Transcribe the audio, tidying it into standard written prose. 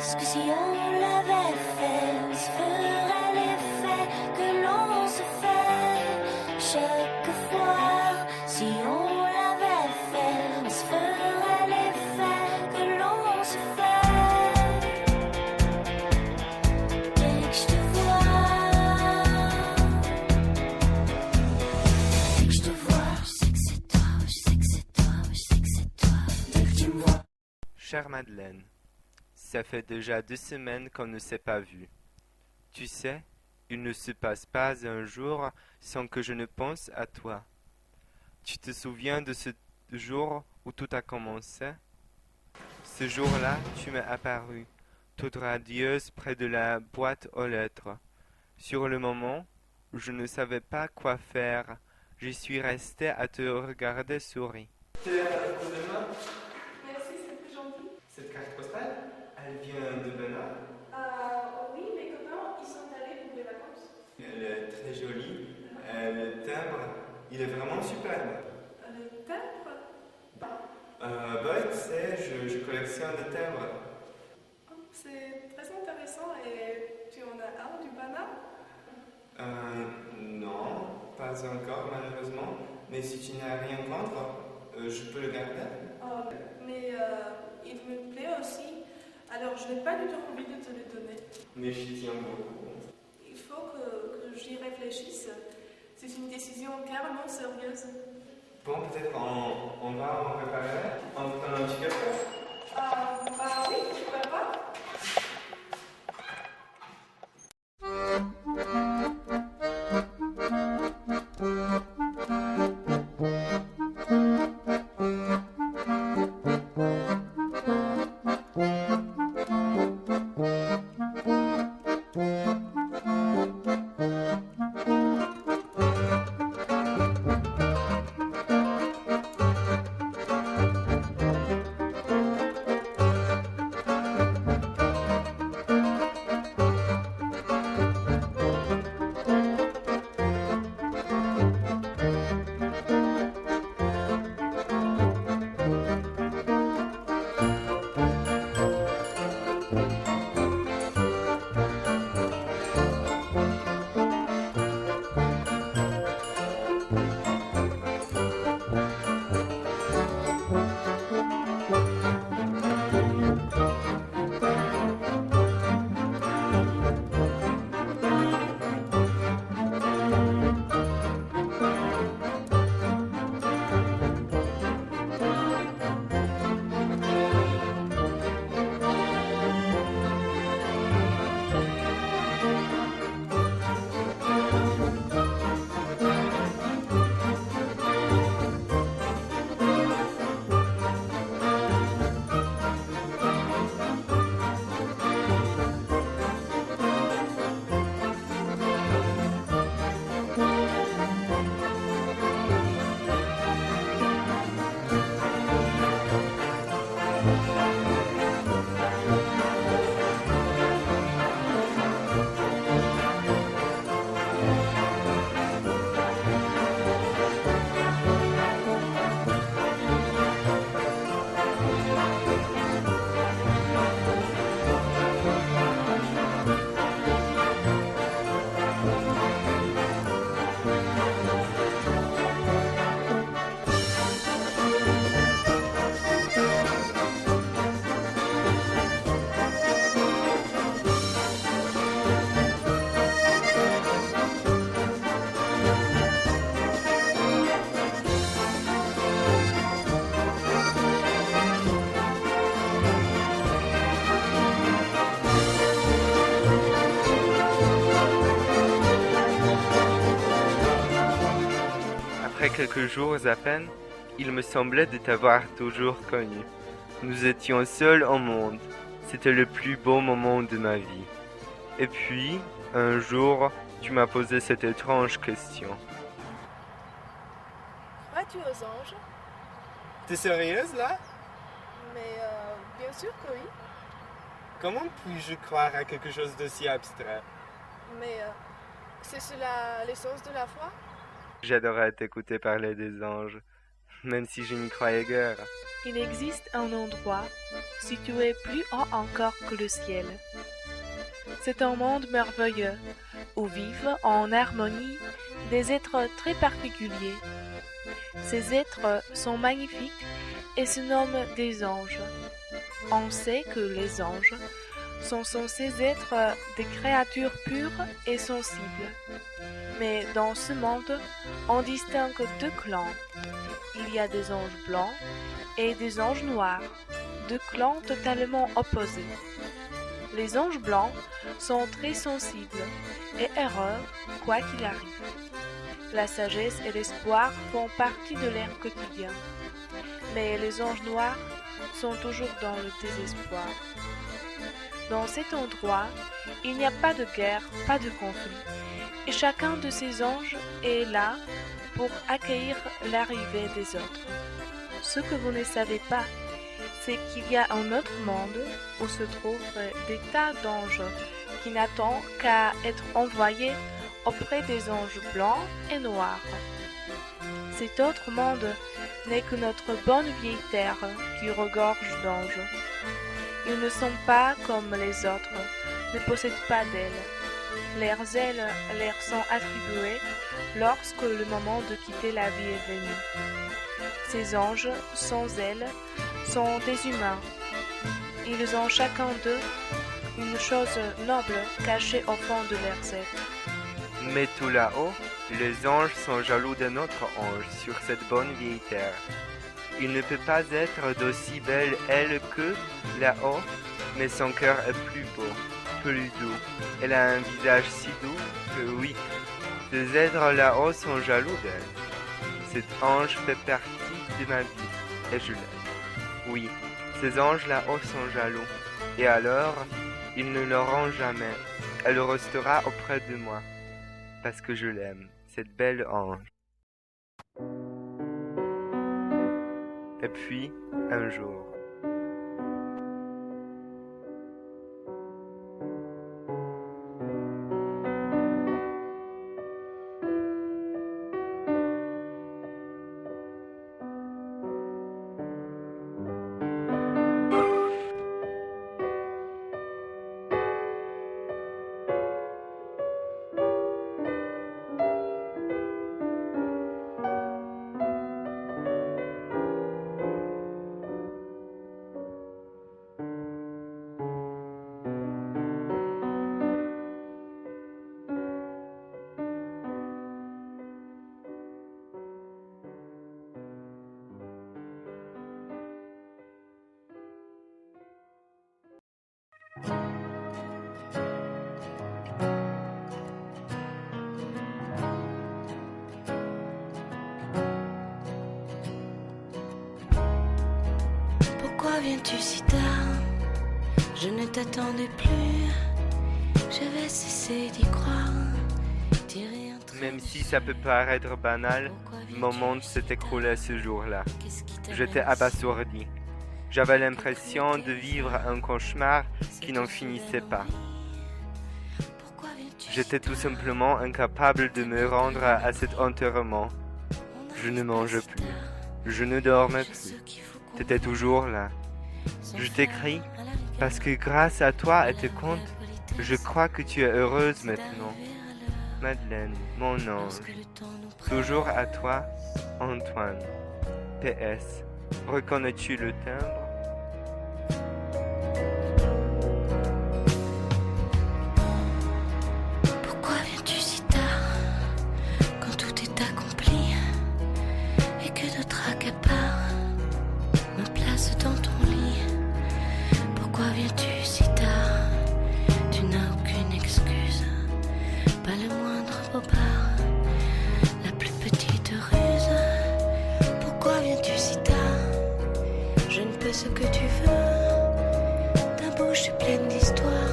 Est-ce que si on l'avait fait, ça ferait l'effet que l'on se fait chaque fois? Si on l'avait fait, ça ferait l'effet que l'on se fait dès que je te vois. Dès que je te vois, je sais que c'est toi, je sais que c'est toi, je sais que c'est toi. Dès que tu me vois. Chère Madeleine, ça fait déjà 2 semaines qu'on ne s'est pas vu. Tu sais, il ne se passe pas un jour sans que je ne pense à toi. Tu te souviens de ce jour où tout a commencé? Ce jour-là, tu m'es apparue, toute radieuse près de la boîte aux lettres. Sur le moment, je ne savais pas quoi faire. Je suis resté à te regarder sourire. Merci, c'est très gentil. Cette carte postale, elle vient de Benoît. Oui, mes copains, ils sont allés pour les vacances. Elle est très jolie. Le timbre, il est vraiment superbe. Le timbre? Tu sais, je collectionne des timbres. Oh, c'est très intéressant et tu en as un du Bana? Non, pas encore malheureusement. Mais si tu n'as rien contre, je peux le garder. Oh, mais il me plaît aussi. Alors, je n'ai pas du tout envie de te le donner. Mais j'y tiens beaucoup. Il faut que j'y réfléchisse. C'est une décision carrément sérieuse. Bon, peut-être on va en préparer. On prend un petit café. Oui, pourquoi pas? Après quelques jours à peine, il me semblait de t'avoir toujours connu. Nous étions seuls au monde. C'était le plus beau moment de ma vie. Et puis, un jour, tu m'as posé cette étrange question. Crois-tu aux anges? T'es sérieuse là? Mais bien sûr que oui. Comment puis-je croire à quelque chose d'aussi abstrait? Mais c'est cela l'essence de la foi? J'adorais t'écouter parler des anges, même si je n'y croyais guère. il existe un endroit situé plus haut encore que le ciel. C'est un monde merveilleux où vivent en harmonie des êtres très particuliers. Ces êtres sont magnifiques et se nomment des anges. On sait que les anges sont censés être des créatures pures et sensibles. Mais dans ce monde, on distingue deux clans. Il y a des anges blancs et des anges noirs, deux clans totalement opposés. Les anges blancs sont très sensibles et heureux quoi qu'il arrive. La sagesse et l'espoir font partie de leur quotidien. Mais les anges noirs sont toujours dans le désespoir. Dans cet endroit, il n'y a pas de guerre, pas de conflit, et chacun de ces anges est là pour accueillir l'arrivée des autres. Ce que vous ne savez pas, c'est qu'il y a un autre monde où se trouvent des tas d'anges qui n'attendent qu'à être envoyés auprès des anges blancs et noirs. Cet autre monde n'est que notre bonne vieille terre qui regorge d'anges. Ils ne sont pas comme les autres, ne possèdent pas d'ailes. Leurs ailes leur sont attribuées lorsque le moment de quitter la vie est venu. Ces anges, sans ailes, sont des humains. Ils ont chacun d'eux une chose noble cachée au fond de leurs êtres. Mais tout là-haut, les anges sont jaloux de notre ange sur cette bonne vieille terre. Il ne peut pas être d'aussi belle elle que là-haut, mais son cœur est plus beau, plus doux. Elle a un visage si doux que oui, ces êtres là-haut sont jaloux d'elle. Cet ange fait partie de ma vie et je l'aime. Oui, ces anges là-haut sont jaloux. Et alors, ils ne l'auront jamais. Elle restera auprès de moi, parce que je l'aime, cette belle ange. Et puis, un jour, Pourquoi viens-tu si tard? Je ne t'attendais plus. Je vais cesser d'y croire. même si ça peut paraître banal, mon monde s'est écroulé ce jour-là. J'étais abasourdi. J'avais l'impression de vivre un cauchemar qui n'en finissait pas. J'étais tout simplement incapable de me rendre à cet enterrement. Je ne mangeais plus. Je ne dormais plus. T'étais toujours là. Je t'écris parce que grâce à toi et tes contes, je crois que tu es heureuse maintenant. Madeleine, mon ange. Toujours à toi, Antoine. PS. Reconnais-tu le timbre? Pourquoi viens-tu si tard quand tout est accompli et que d'autres accaparent ma place dans ton lit? Pourquoi viens-tu si tard? Tu n'as aucune excuse, pas le moindre bobard, la plus petite ruse. Pourquoi viens-tu si tard? Je ne peux ce que tu veux, ta bouche est pleine d'histoires.